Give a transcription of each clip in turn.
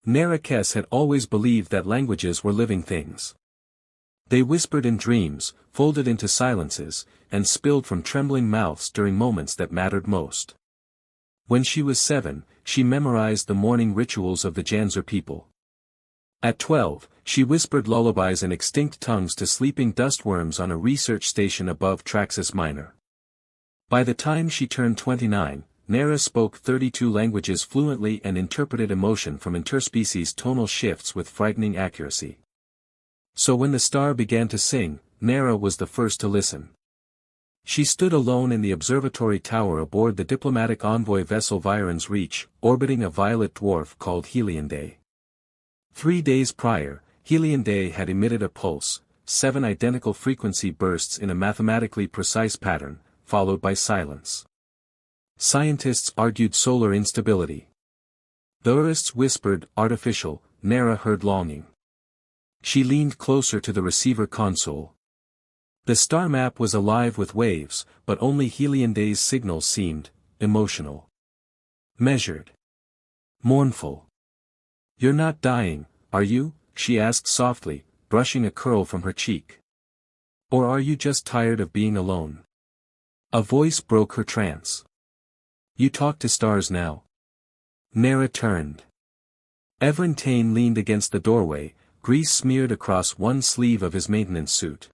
Nerakes had always believed that languages were living things. They whispered in dreams, folded into silences, and spilled from trembling mouths during moments that mattered most. When she was 7, she memorized the morning rituals of the Janzer people. At 12, she whispered lullabies in extinct tongues to sleeping dustworms on a research station above Traxus Minor. By the time she turned 29, Nera spoke 32 languages fluently and interpreted emotion from interspecies tonal shifts with frightening accuracy. So when the star began to sing, Nera was the first to listen. She stood alone in the observatory tower aboard the diplomatic envoy vessel Viren's Reach, orbiting a violet dwarf called Helionday. 3 days prior, Helionday had emitted a pulse, 7 identical frequency bursts in a mathematically precise pattern, followed by silence. Scientists argued solar instability. Theorists whispered, artificial. Nera heard longing. She leaned closer to the receiver console. The star map was alive with waves, but only Helionday's signals seemed emotional. Measured. Mournful. "You're not dying, are you?" she asked softly, brushing a curl from her cheek. "Or are you just tired of being alone?" A voice broke her trance. "You talk to stars now." Nera turned. Evren Tane leaned against the doorway, grease smeared across one sleeve of his maintenance suit.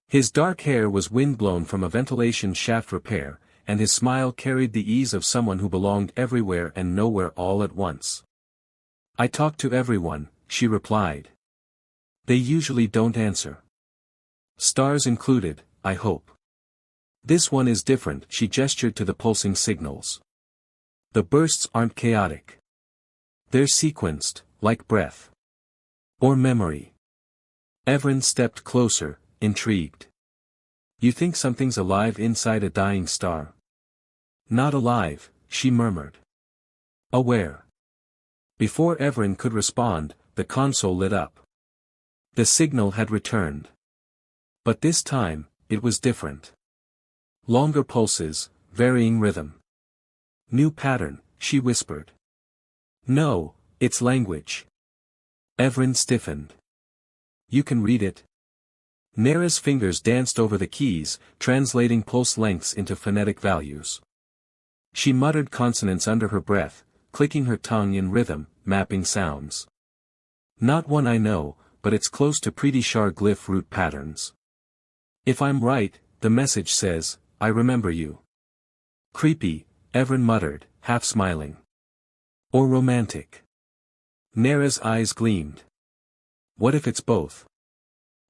His dark hair was windblown from a ventilation shaft repair, and his smile carried the ease of someone who belonged everywhere and nowhere all at once. "I talk to everyone," she replied. "They usually don't answer. Stars included, I hope. This one is different." She gestured to the pulsing signals. "The bursts aren't chaotic. They're sequenced, like breath. Or memory." Evren stepped closer, intrigued. "You think something's alive inside a dying star?" "Not alive," she murmured. "Aware." Before Evren could respond, the console lit up. The signal had returned. But this time, it was different. Longer pulses, varying rhythm. "New pattern," she whispered. "No, it's language." Evren stiffened. "You can read it?" Nera's fingers danced over the keys, translating pulse lengths into phonetic values. She muttered consonants under her breath, clicking her tongue in rhythm, mapping sounds. "Not one I know, but it's close to Predishar glyph root patterns. If I'm right, the message says, 'I remember you.'" "Creepy," Evren muttered, half smiling. "Or romantic." Nera's eyes gleamed. "What if it's both?"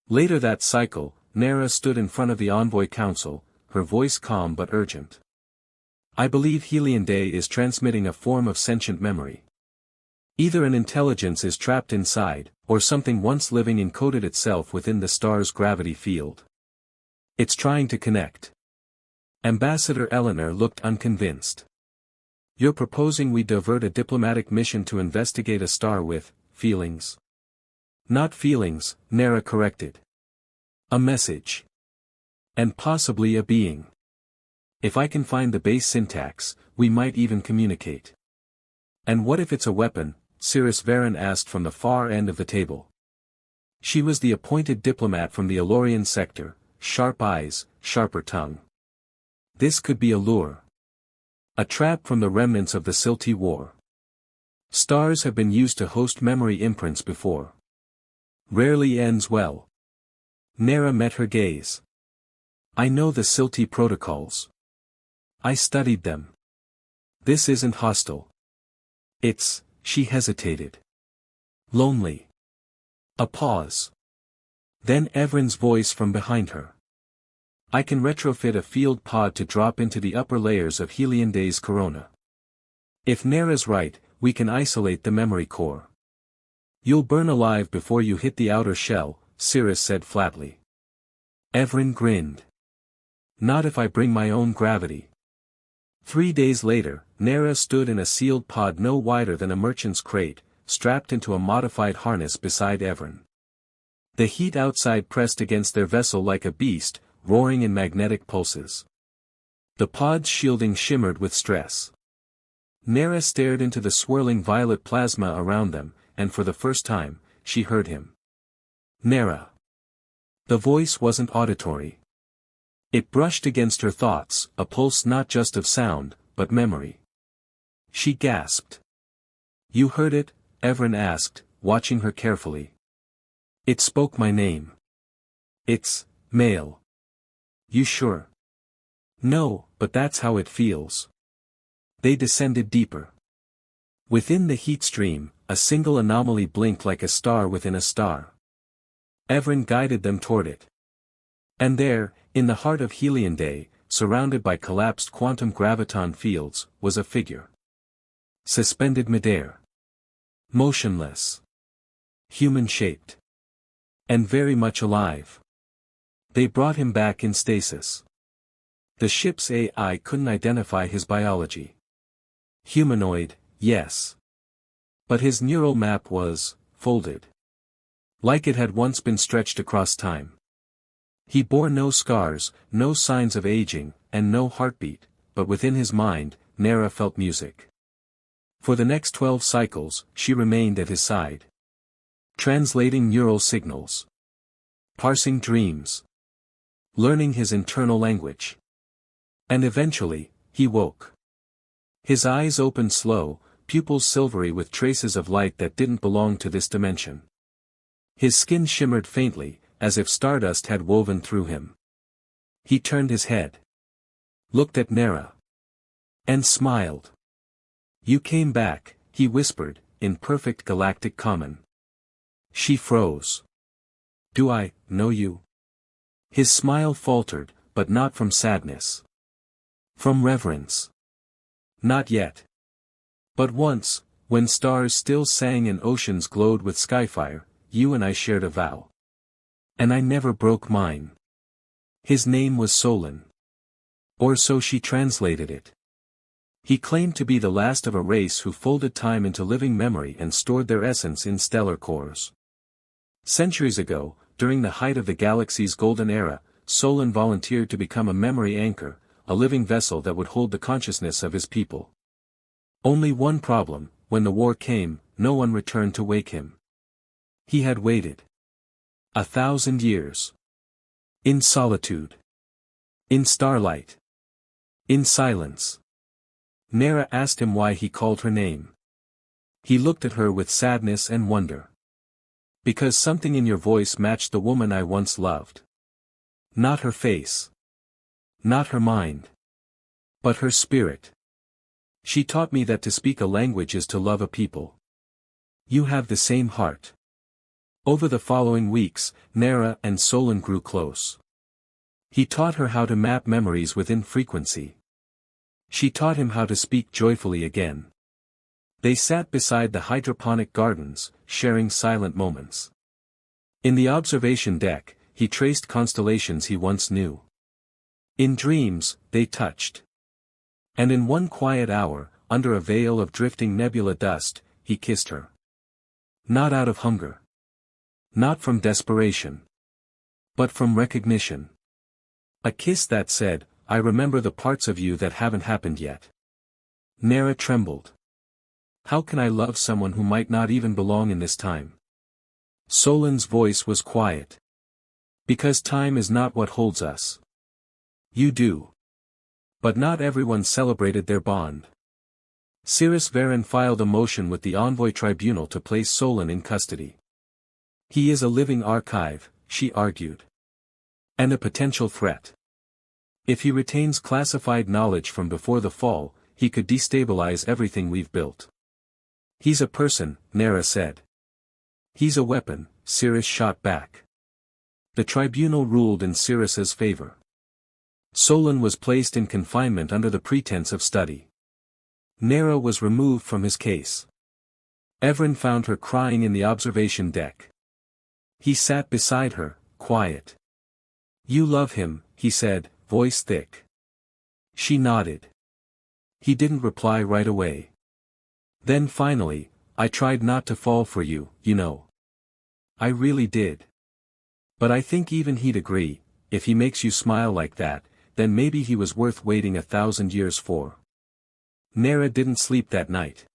Later that cycle, Nera stood in front of the Envoy Council, her voice calm but urgent. "I believe Helionday is transmitting a form of sentient memory. Either an intelligence is trapped inside, or something once living encoded itself within the star's gravity field. It's trying to connect." Ambassador Eleanor looked unconvinced. "You're proposing we divert a diplomatic mission to investigate a star with feelings?" "Not feelings," Nera corrected. "A message. And possibly a being. If I can find the base syntax, we might even communicate." "And what if it's a weapon?" Cirrus Varen asked from the far end of the table. She was the appointed diplomat from the Elorian sector, sharp eyes, sharper tongue. "This could be a lure. A trap from the remnants of the Silti War. Stars have been used to host memory imprints before. Rarely ends well." Nera met her gaze. "I know the Silti protocols. I studied them. This isn't hostile. It's," she hesitated. "Lonely." A pause. Then Evren's voice from behind her. "I can retrofit a field pod to drop into the upper layers of Helionday's corona. If Nera's right, we can isolate the memory core." "You'll burn alive before you hit the outer shell," Cirrus said flatly. Evren grinned. "Not if I bring my own gravity." 3 days later, Nera stood in a sealed pod no wider than a merchant's crate, strapped into a modified harness beside Evren. The heat outside pressed against their vessel like a beast, roaring in magnetic pulses. The pod's shielding shimmered with stress. Nera stared into the swirling violet plasma around them, and for the first time, she heard him. Nera. The voice wasn't auditory. It brushed against her thoughts, a pulse not just of sound, but memory. She gasped. You heard it? Evren asked, watching her carefully. It spoke my name. It's male. You sure? No, but that's how it feels. They descended deeper. Within the heat stream, a single anomaly blinked like a star within a star. Evren guided them toward it. And there, in the heart of Helion Day, surrounded by collapsed quantum graviton fields, was a figure. Suspended midair. Motionless. Human-shaped. And very much alive. They brought him back in stasis. The ship's AI couldn't identify his biology. Humanoid, yes. But his neural map was folded. Like it had once been stretched across time. He bore no scars, no signs of aging, and no heartbeat, but within his mind, Nera felt music. For the next 12 cycles, she remained at his side. Translating neural signals. Parsing dreams. Learning his internal language. And eventually, he woke. His eyes opened slow, pupils silvery with traces of light that didn't belong to this dimension. His skin shimmered faintly, as if stardust had woven through him. He turned his head. Looked at Nera. And smiled. You came back, he whispered, in perfect galactic common. She froze. Do I know you? His smile faltered, but not from sadness. From reverence. Not yet. But once, when stars still sang and oceans glowed with skyfire, you and I shared a vow. And I never broke mine. His name was Solon. Or so she translated it. He claimed to be the last of a race who folded time into living memory and stored their essence in stellar cores. Centuries ago, during the height of the galaxy's golden era, Solon volunteered to become a memory anchor, a living vessel that would hold the consciousness of his people. Only one problem: when the war came, no one returned to wake him. He had waited 1,000 years. In solitude. In starlight. In silence. Nera asked him why he called her name. He looked at her with sadness and wonder. Because something in your voice matched the woman I once loved. Not her face. Not her mind. But her spirit. She taught me that to speak a language is to love a people. You have the same heart. Over the following weeks, Nera and Solon grew close. He taught her how to map memories within frequency. She taught him how to speak joyfully again. They sat beside the hydroponic gardens, sharing silent moments. In the observation deck, he traced constellations he once knew. In dreams, they touched. And in one quiet hour, under a veil of drifting nebula dust, he kissed her. Not out of hunger. Not from desperation. But from recognition. A kiss that said, I remember the parts of you that haven't happened yet. Nera trembled. How can I love someone who might not even belong in this time? Solon's voice was quiet. Because time is not what holds us. You do. But not everyone celebrated their bond. Cirrus Varen filed a motion with the Envoy Tribunal to place Solon in custody. He is a living archive, she argued. And a potential threat. If he retains classified knowledge from before the fall, he could destabilize everything we've built. He's a person, Nera said. He's a weapon, Cirrus shot back. The tribunal ruled in Cirrus's favor. Solon was placed in confinement under the pretense of study. Nera was removed from his case. Evren found her crying in the observation deck. He sat beside her, quiet. You love him, he said, voice thick. She nodded. He didn't reply right away. Then finally, I tried not to fall for you, you know. I really did. But I think even he'd agree, if he makes you smile like that, then maybe he was worth waiting 1,000 years for. Nera didn't sleep that night.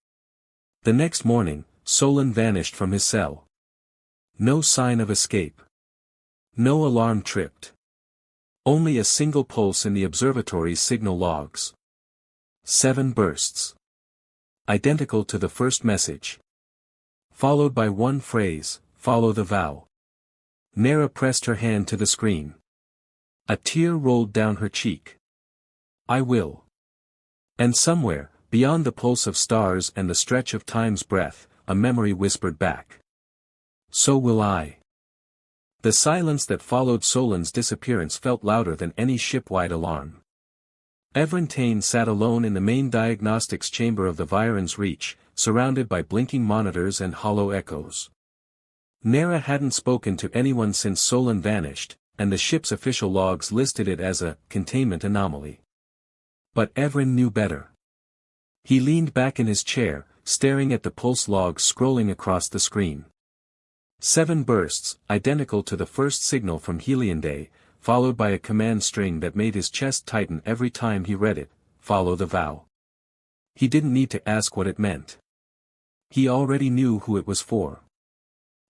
The next morning, Solon vanished from his cell. No sign of escape. No alarm tripped. Only a single pulse in the observatory's signal logs. 7 bursts. Identical to the first message. Followed by one phrase, "Follow the vow." Nera pressed her hand to the screen. A tear rolled down her cheek. "I will." And somewhere, beyond the pulse of stars and the stretch of time's breath, a memory whispered back. "So will I." The silence that followed Solon's disappearance felt louder than any ship-wide alarm. Evren sat alone in the main diagnostics chamber of the Viren's Reach, surrounded by blinking monitors and hollow echoes. Nera hadn't spoken to anyone since Solon vanished, and the ship's official logs listed it as a containment anomaly. But Evren knew better. He leaned back in his chair, staring at the pulse logs scrolling across the screen. 7 bursts, identical to the first signal from Helianday, followed by a command string that made his chest tighten every time he read it, "Follow the vow." He didn't need to ask what it meant. He already knew who it was for.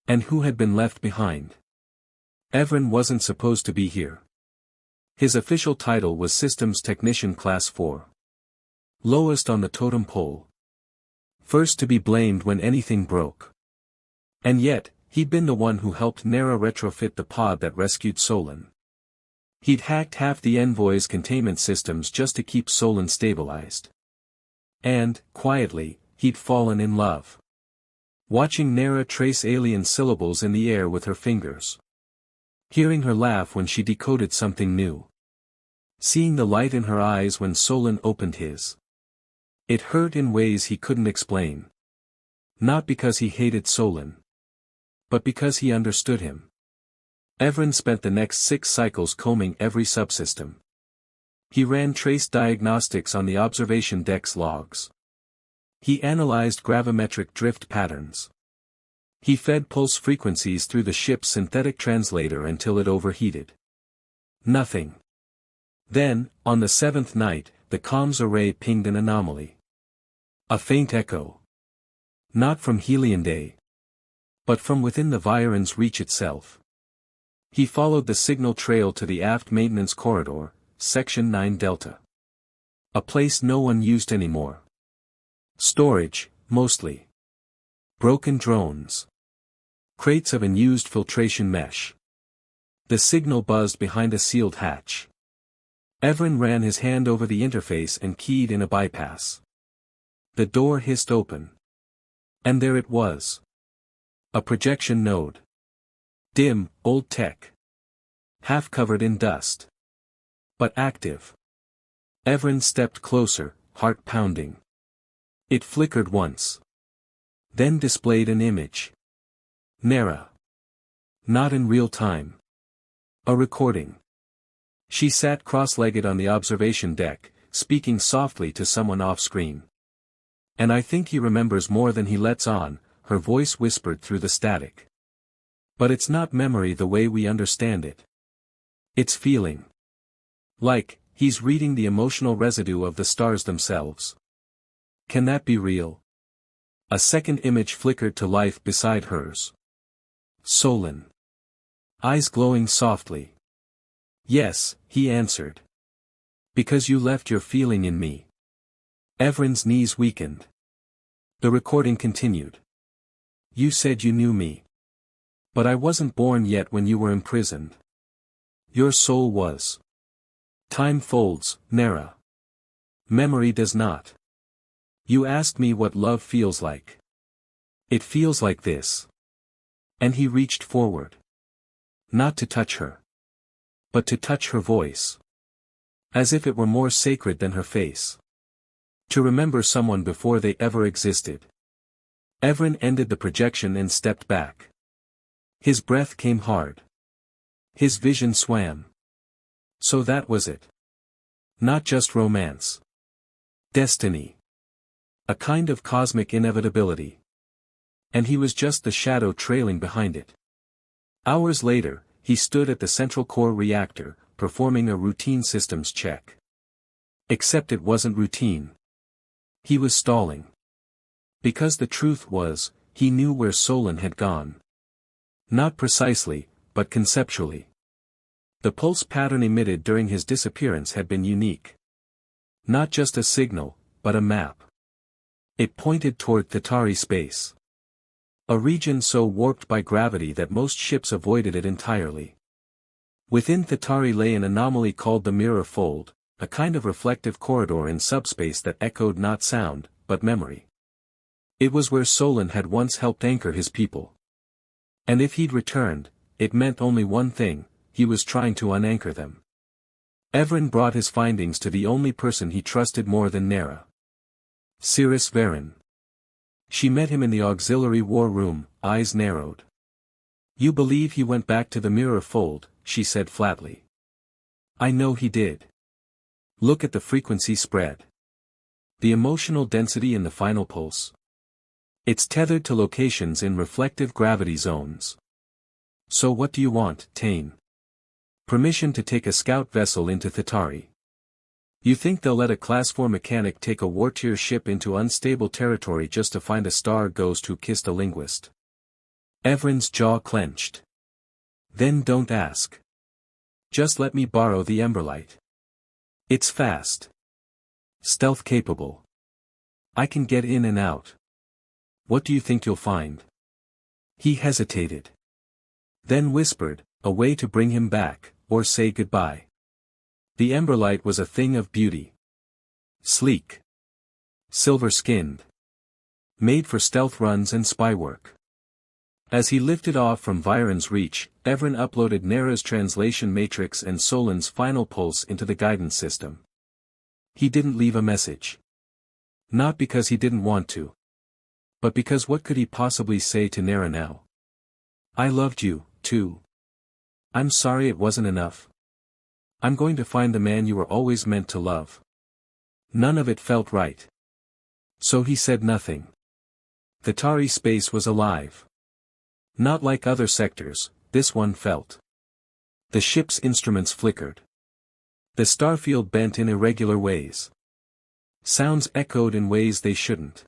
And who had been left behind. Evren wasn't supposed to be here. His official title was Systems Technician Class 4. Lowest on the totem pole. First to be blamed when anything broke. And yet, he'd been the one who helped Nera retrofit the pod that rescued Solon. He'd hacked half the Envoy's containment systems just to keep Solon stabilized. And, quietly, he'd fallen in love. Watching Nera trace alien syllables in the air with her fingers. Hearing her laugh when she decoded something new. Seeing the light in her eyes when Solon opened his. It hurt in ways he couldn't explain. Not because he hated Solon. But because he understood him. Evren spent the next 6 cycles combing every subsystem. He ran trace diagnostics on the observation deck's logs. He analyzed gravimetric drift patterns. He fed pulse frequencies through the ship's synthetic translator until it overheated. Nothing. Then, on the 7th night, the comms array pinged an anomaly. A faint echo. Not from Helianday. But from within the Viren's Reach itself. He followed the signal trail to the aft maintenance corridor, Section 9 Delta. A place no one used anymore. Storage, mostly. Broken drones. Crates of unused filtration mesh. The signal buzzed behind a sealed hatch. Evren ran his hand over the interface and keyed in a bypass. The door hissed open. And there it was. A projection node. Dim, old tech. Half covered in dust. But active. Evren stepped closer, heart pounding. It flickered once. Then displayed an image. Nera. Not in real time. A recording. She sat cross-legged on the observation deck, speaking softly to someone off-screen. "And I think he remembers more than he lets on," her voice whispered through the static. "But it's not memory the way we understand it. It's feeling. Like, he's reading the emotional residue of the stars themselves. Can that be real?" A second image flickered to life beside hers. Solon. Eyes glowing softly. "Yes," he answered. "Because you left your feeling in me." Evren's knees weakened. The recording continued. "You said you knew me. But I wasn't born yet when you were imprisoned. Your soul was. Time folds, Nera. Memory does not. You asked me what love feels like. It feels like this." And he reached forward. Not to touch her. But to touch her voice. As if it were more sacred than her face. To remember someone before they ever existed. Evren ended the projection and stepped back. His breath came hard. His vision swam. So that was it. Not just romance. Destiny. A kind of cosmic inevitability. And he was just the shadow trailing behind it. Hours later, he stood at the central core reactor, performing a routine systems check. Except it wasn't routine. He was stalling. Because the truth was, he knew where Solon had gone. Not precisely, but conceptually. The pulse pattern emitted during his disappearance had been unique. Not just a signal, but a map. It pointed toward Thetauri space. A region so warped by gravity that most ships avoided it entirely. Within Thetauri lay an anomaly called the mirror fold, a kind of reflective corridor in subspace that echoed not sound, but memory. It was where Solon had once helped anchor his people. And if he'd returned, it meant only one thing: he was trying to unanchor them. Evren brought his findings to the only person he trusted more than Nera. Cirrus Varen. She met him in the auxiliary war room, eyes narrowed. "You believe he went back to the mirror fold," she said flatly. "I know he did. Look at the frequency spread. The emotional density in the final pulse. It's tethered to locations in reflective gravity zones. So what do you want, Tane? Permission to take a scout vessel into Thetauri. You think they'll let a Class 4 mechanic take a war-tier ship into unstable territory just to find a star ghost who kissed a linguist?" Evren's jaw clenched. "Then don't ask. Just let me borrow the Emberlight. It's fast. Stealth capable. I can get in and out. What do you think you'll find?" He hesitated. Then whispered, "A way to bring him back, or say goodbye." The Emberlight was a thing of beauty. Sleek. Silver-skinned. Made for stealth runs and spy work. As he lifted off from Viren's reach, Evren uploaded Nera's translation matrix and Solon's final pulse into the guidance system. He didn't leave a message. Not because he didn't want to. But because what could he possibly say to Nera now? "I loved you, too. I'm sorry it wasn't enough. I'm going to find the man you were always meant to love." None of it felt right. So he said nothing. Thetauri space was alive. Not like other sectors, this one felt. The ship's instruments flickered. The starfield bent in irregular ways. Sounds echoed in ways they shouldn't.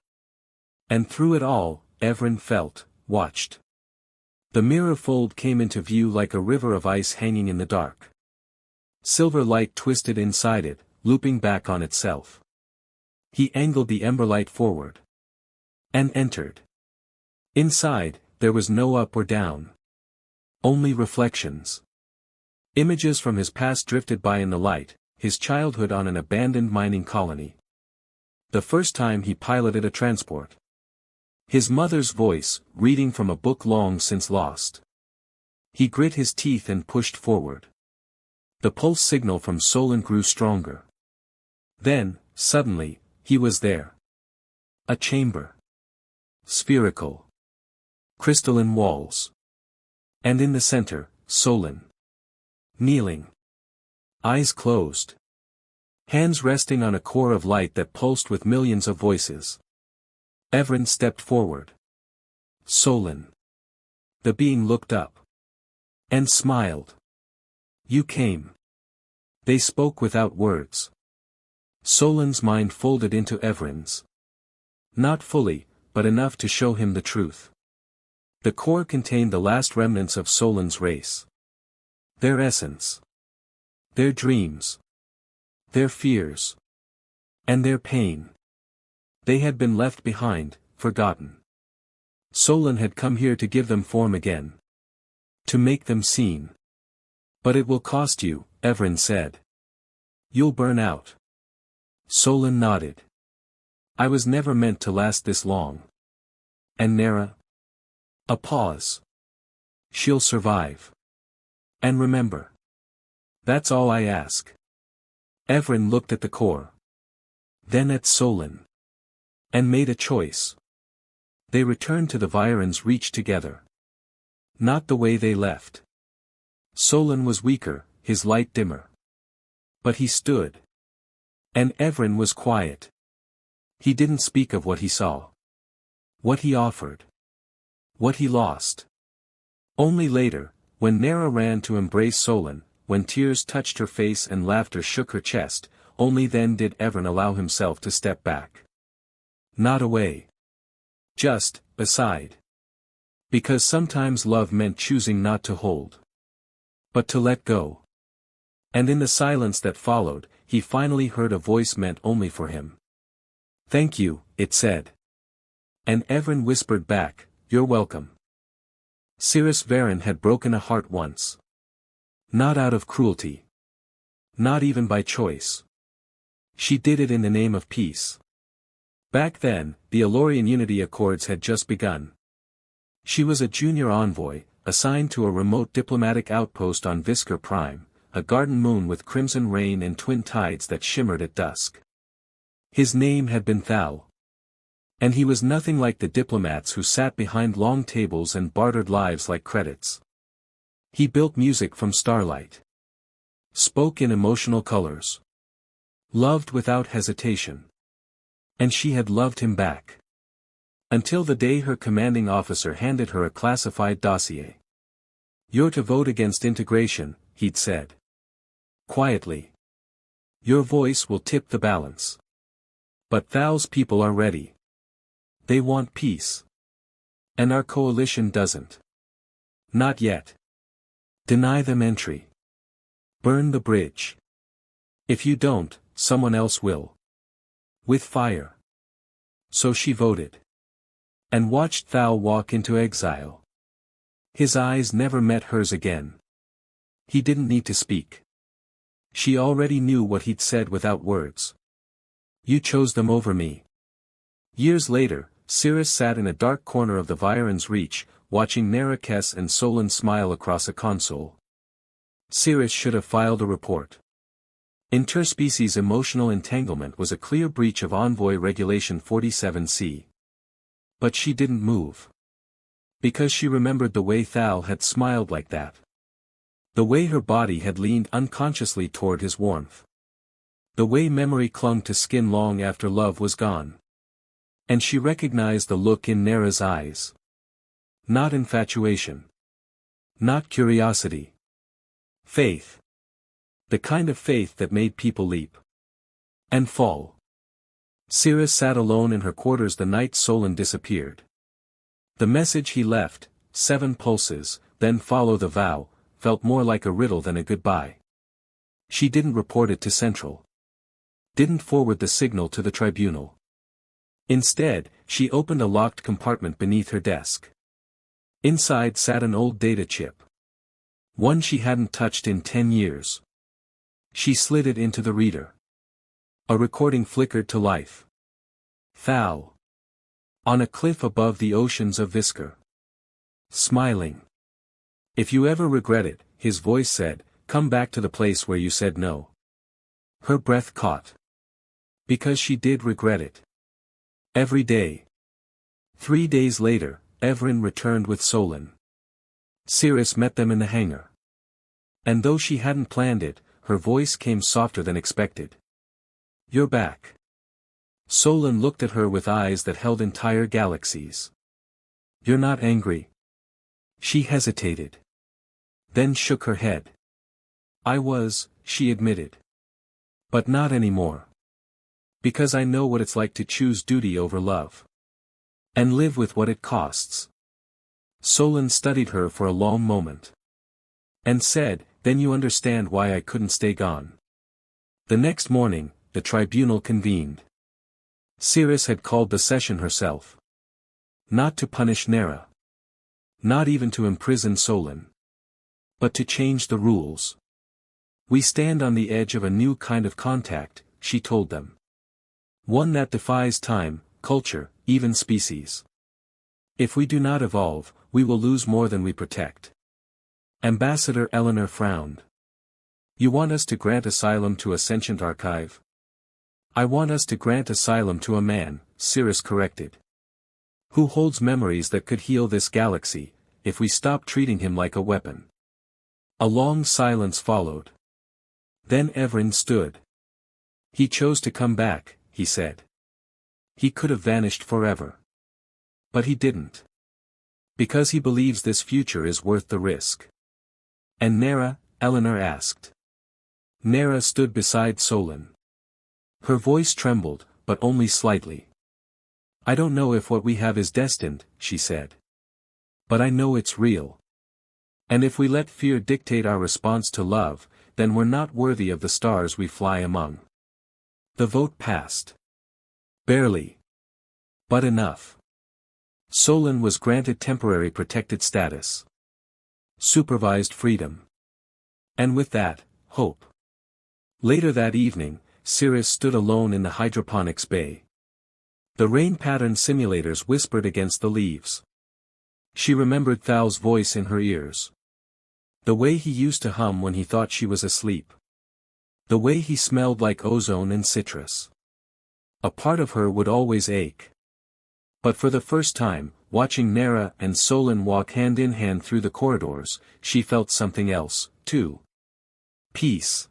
And through it all, Evren felt, watched. The mirror fold came into view like a river of ice hanging in the dark. Silver light twisted inside it, looping back on itself. He angled the Emberlight forward. And entered. Inside, there was no up or down. Only reflections. Images from his past drifted by in the light, his childhood on an abandoned mining colony. The first time he piloted a transport. His mother's voice, reading from a book long since lost. He grit his teeth and pushed forward. The pulse signal from Solon grew stronger. Then, suddenly, he was there. A chamber. Spherical. Crystalline walls. And in the center, Solon. Kneeling. Eyes closed. Hands resting on a core of light that pulsed with millions of voices. Evren stepped forward. "Solon." The being looked up. And smiled. "You came." They spoke without words. Solon's mind folded into Evren's. Not fully, but enough to show him the truth. The core contained the last remnants of Solon's race. Their essence. Their dreams. Their fears. And their pain. They had been left behind, forgotten. Solon had come here to give them form again. To make them seen. "But it will cost you," Evren said. "You'll burn out." Solon nodded. "I was never meant to last this long." "And Nera?" A pause. "She'll survive. And remember. That's all I ask." Evren looked at the core. Then at Solon. And made a choice. They returned to the Viren's reach together. Not the way they left. Solon was weaker, his light dimmer. But he stood. And Evren was quiet. He didn't speak of what he saw. What he offered. What he lost. Only later, when Nera ran to embrace Solon, when tears touched her face and laughter shook her chest, only then did Evren allow himself to step back. Not away. Just, aside. Because sometimes love meant choosing not to hold. But to let go. And in the silence that followed, he finally heard a voice meant only for him. "Thank you," it said. And Evren whispered back, "You're welcome." Cirrus Varen had broken a heart once. Not out of cruelty. Not even by choice. She did it in the name of peace. Back then, the Elorian Unity Accords had just begun. She was a junior envoy, assigned to a remote diplomatic outpost on Visker Prime, a garden moon with crimson rain and twin tides that shimmered at dusk. His name had been Thal. And he was nothing like the diplomats who sat behind long tables and bartered lives like credits. He built music from starlight. Spoke in emotional colors. Loved without hesitation. And she had loved him back. Until the day her commanding officer handed her a classified dossier. "You're to vote against integration," he'd said. Quietly. "Your voice will tip the balance. But Thal's people are ready. They want peace. And our coalition doesn't. Not yet. Deny them entry. Burn the bridge. If you don't, someone else will. With fire." So she voted. And watched Thal walk into exile. His eyes never met hers again. He didn't need to speak. She already knew what he'd said without words. "You chose them over me." Years later, Cirrus sat in a dark corner of the Viren's Reach, watching Nera Kes and Solon smile across a console. Cirrus should have filed a report. Interspecies emotional entanglement was a clear breach of Envoy Regulation 47C. But she didn't move. Because she remembered the way Thal had smiled like that. The way her body had leaned unconsciously toward his warmth. The way memory clung to skin long after love was gone. And she recognized the look in Nera's eyes. Not infatuation. Not curiosity. Faith. The kind of faith that made people leap. And fall. Cirrus sat alone in her quarters the night Solon disappeared. The message he left, 7 pulses, then follow the vow, felt more like a riddle than a goodbye. She didn't report it to Central. Didn't forward the signal to the tribunal. Instead, she opened a locked compartment beneath her desk. Inside sat an old data chip. One she hadn't touched in 10 years. She slid it into the reader. A recording flickered to life. Thal. On a cliff above the oceans of Visker. Smiling. "If you ever regret it," his voice said, "come back to the place where you said no." Her breath caught. Because she did regret it. Every day. 3 days later, Evren returned with Solon. Cirrus met them in the hangar. And though she hadn't planned it, her voice came softer than expected. "You're back." Solon looked at her with eyes that held entire galaxies. "You're not angry?" She hesitated. Then shook her head. "I was," she admitted. "But not anymore. Because I know what it's like to choose duty over love. And live with what it costs." Solon studied her for a long moment. And said, "Then you understand why I couldn't stay gone." The next morning, the tribunal convened. Cirrus had called the session herself. Not to punish Nera. Not even to imprison Solon. But to change the rules. "We stand on the edge of a new kind of contact," she told them. "One that defies time, culture, even species. If we do not evolve, we will lose more than we protect." Ambassador Eleanor frowned. "You want us to grant asylum to a sentient archive?" "I want us to grant asylum to a man," Cirrus corrected. "Who holds memories that could heal this galaxy, if we stop treating him like a weapon." A long silence followed. Then Evren stood. "He chose to come back," he said. "He could have vanished forever. But he didn't. Because he believes this future is worth the risk." "And Nera?" Eleanor asked. Nera stood beside Solon. Her voice trembled, but only slightly. I don't know if what we have is destined, she said. But I know it's real. And if we let fear dictate our response to love, then we're not worthy of the stars we fly among. The vote passed. Barely. But enough. Solon was granted temporary protected status. Supervised freedom. And with that, hope. Later that evening, Cirrus stood alone in the hydroponics bay. The rain pattern simulators whispered against the leaves. She remembered Thal's voice in her ears. The way he used to hum when he thought she was asleep. The way he smelled like ozone and citrus. A part of her would always ache. But for the first time, watching Nera and Solon walk hand in hand through the corridors, she felt something else, too. Peace.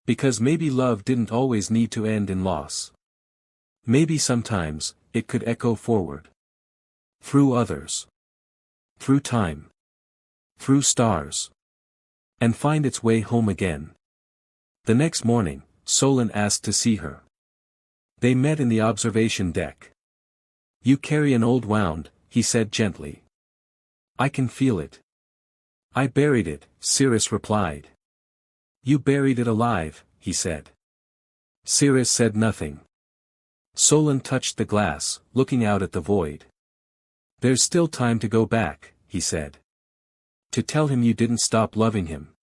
Because maybe love didn't always need to end in loss. Maybe sometimes, it could echo forward. Through others. Through time. Through stars. And find its way home again. The next morning, Solon asked to see her. They met in the observation deck. You carry an old wound, he said gently. I can feel it. I buried it, Cirrus replied. You buried it alive, he said. Cirrus said nothing. Solon touched the glass, looking out at the void. There's still time to go back, he said. To tell him you didn't stop loving him.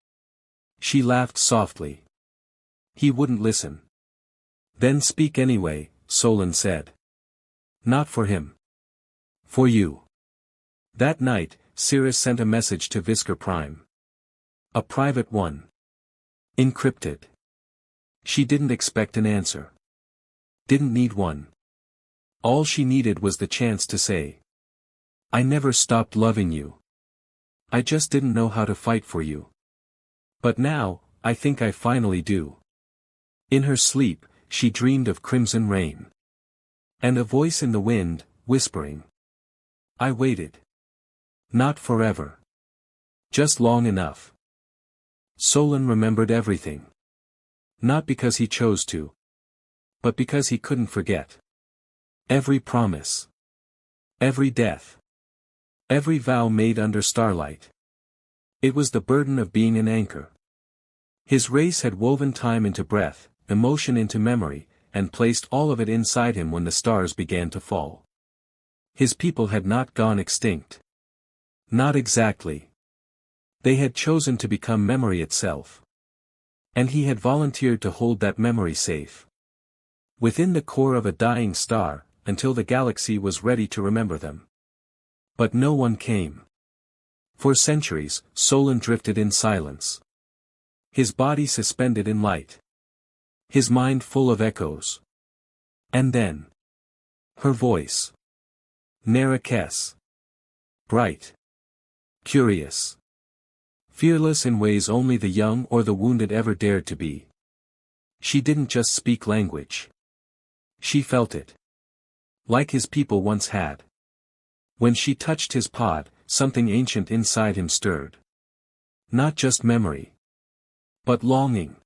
She laughed softly. He wouldn't listen. Then speak anyway, Solon said. Not for him. For you. That night, Cirrus sent a message to Visker Prime. A private one. Encrypted. She didn't expect an answer. Didn't need one. All she needed was the chance to say. I never stopped loving you. I just didn't know how to fight for you. But now, I think I finally do. In her sleep, she dreamed of crimson rain. And a voice in the wind, whispering. I waited. Not forever. Just long enough. Solon remembered everything. Not because he chose to. But because he couldn't forget. Every promise. Every death. Every vow made under starlight. It was the burden of being an anchor. His race had woven time into breath, emotion into memory, and placed all of it inside him when the stars began to fall. His people had not gone extinct. Not exactly. They had chosen to become memory itself. And he had volunteered to hold that memory safe. Within the core of a dying star, until the galaxy was ready to remember them. But no one came. For centuries, Solon drifted in silence. His body suspended in light. His mind full of echoes. And then. Her voice. Nera Kess. Bright. Curious. Fearless in ways only the young or the wounded ever dared to be. She didn't just speak language. She felt it. Like his people once had. When she touched his pod, something ancient inside him stirred. Not just memory. But longing.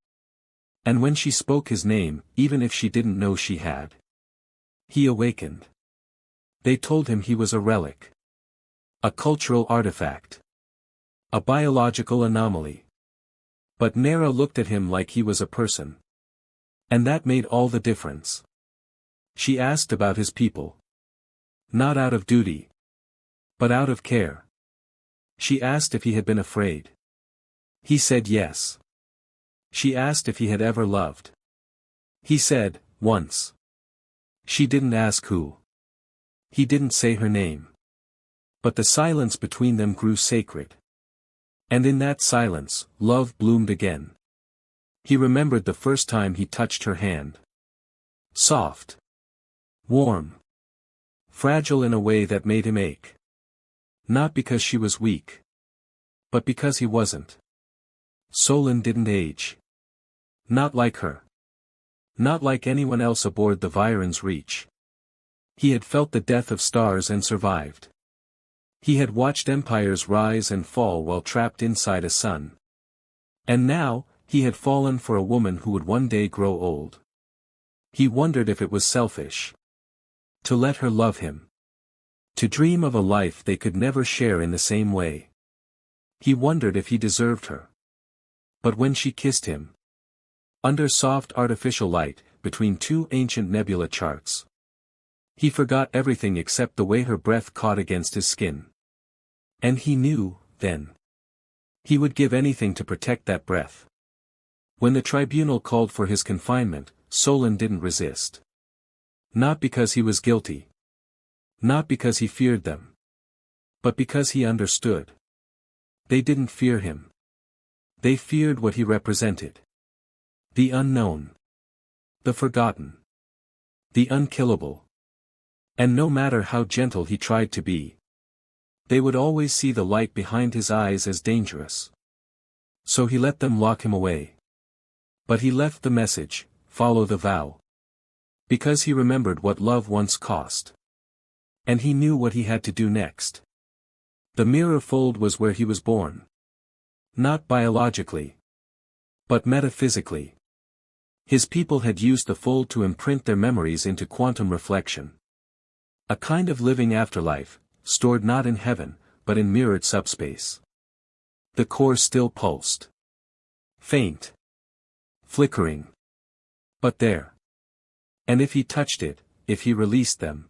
And when she spoke his name, even if she didn't know she had. He awakened. They told him he was a relic. A cultural artifact. A biological anomaly. But Nera looked at him like he was a person. And that made all the difference. She asked about his people. Not out of duty. But out of care. She asked if he had been afraid. He said yes. She asked if he had ever loved. He said, once. She didn't ask who. He didn't say her name. But the silence between them grew sacred. And in that silence, love bloomed again. He remembered the first time he touched her hand. Soft. Warm. Fragile in a way that made him ache. Not because she was weak. But because he wasn't. Solon didn't age. Not like her. Not like anyone else aboard the Viren's Reach. He had felt the death of stars and survived. He had watched empires rise and fall while trapped inside a sun. And now, he had fallen for a woman who would one day grow old. He wondered if it was selfish. To let her love him. To dream of a life they could never share in the same way. He wondered if he deserved her. But when she kissed him, under soft artificial light, between two ancient nebula charts, he forgot everything except the way her breath caught against his skin. And he knew, then, he would give anything to protect that breath. When the tribunal called for his confinement, Solon didn't resist. Not because he was guilty. Not because he feared them. But because he understood. They didn't fear him. They feared what he represented. The unknown. The forgotten. The unkillable. And no matter how gentle he tried to be, they would always see the light behind his eyes as dangerous. So he let them lock him away. But he left the message, follow the vow. Because he remembered what love once cost. And he knew what he had to do next. The mirror fold was where he was born. Not biologically. But metaphysically. His people had used the fold to imprint their memories into quantum reflection. A kind of living afterlife, stored not in heaven, but in mirrored subspace. The core still pulsed. Faint. Flickering. But there. And if he touched it, if he released them,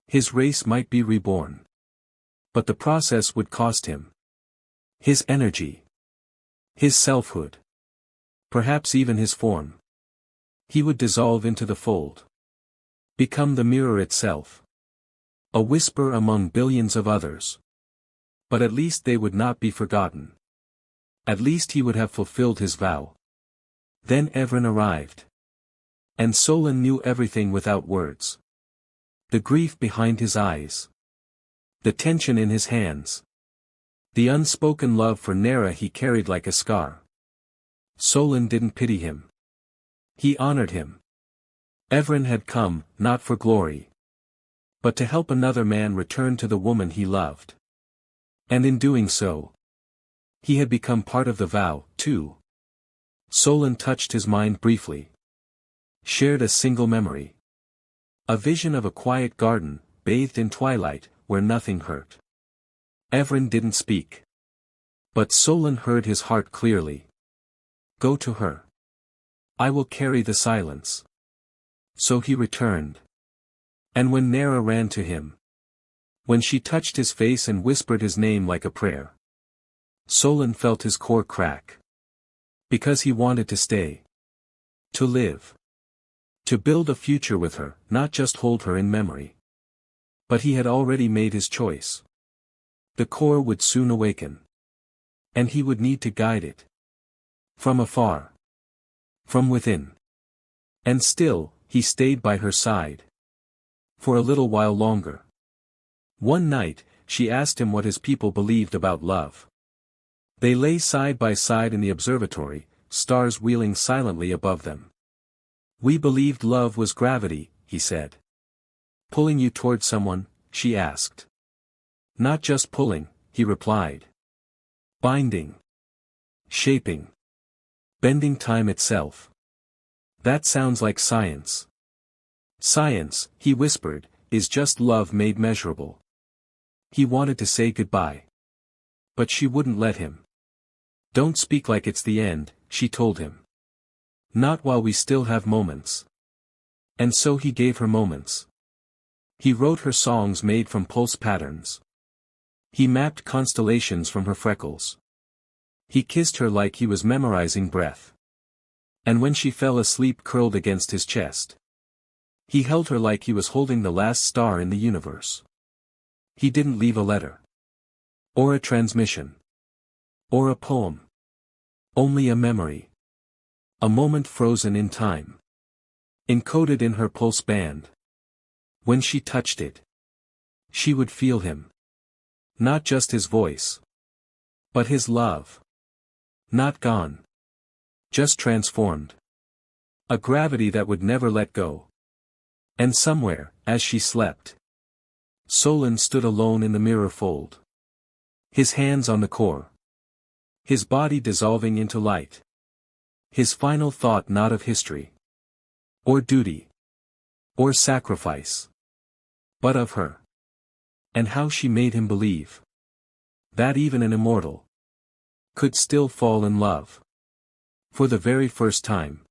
his race might be reborn. But the process would cost him. His energy. His selfhood. Perhaps even his form. He would dissolve into the fold. Become the mirror itself. A whisper among billions of others. But at least they would not be forgotten. At least he would have fulfilled his vow. Then Evren arrived. And Solon knew everything without words. The grief behind his eyes. The tension in his hands. The unspoken love for Nera he carried like a scar. Solon didn't pity him. He honored him. Evren had come, not for glory, but to help another man return to the woman he loved. And in doing so, he had become part of the vow, too. Solon touched his mind briefly. Shared a single memory. A vision of a quiet garden, bathed in twilight, where nothing hurt. Evren didn't speak. But Solon heard his heart clearly. Go to her. I will carry the silence. So he returned. And when Nera ran to him, when she touched his face and whispered his name like a prayer, Solon felt his core crack. Because he wanted to stay. To live. To build a future with her, not just hold her in memory. But he had already made his choice. The core would soon awaken. And he would need to guide it. From afar. From within. And still, he stayed by her side. For a little while longer. One night, she asked him what his people believed about love. They lay side by side in the observatory, stars wheeling silently above them. We believed love was gravity, he said. Pulling you toward someone, she asked. Not just pulling, he replied. Binding. Shaping. Bending time itself. That sounds like science. Science, he whispered, is just love made measurable. He wanted to say goodbye. But she wouldn't let him. Don't speak like it's the end, she told him. Not while we still have moments. And so he gave her moments. He wrote her songs made from pulse patterns. He mapped constellations from her freckles. He kissed her like he was memorizing breath. And when she fell asleep curled against his chest, he held her like he was holding the last star in the universe. He didn't leave a letter. Or a transmission. Or a poem. Only a memory. A moment frozen in time. Encoded in her pulse band. When she touched it, she would feel him. Not just his voice. But his love. Not gone. Just transformed. A gravity that would never let go. And somewhere, as she slept, Solon stood alone in the mirror fold. His hands on the core. His body dissolving into light. His final thought not of history. Or duty. Or sacrifice. but of her. And how she made him believe that even an immortal could still fall in love. For the very first time,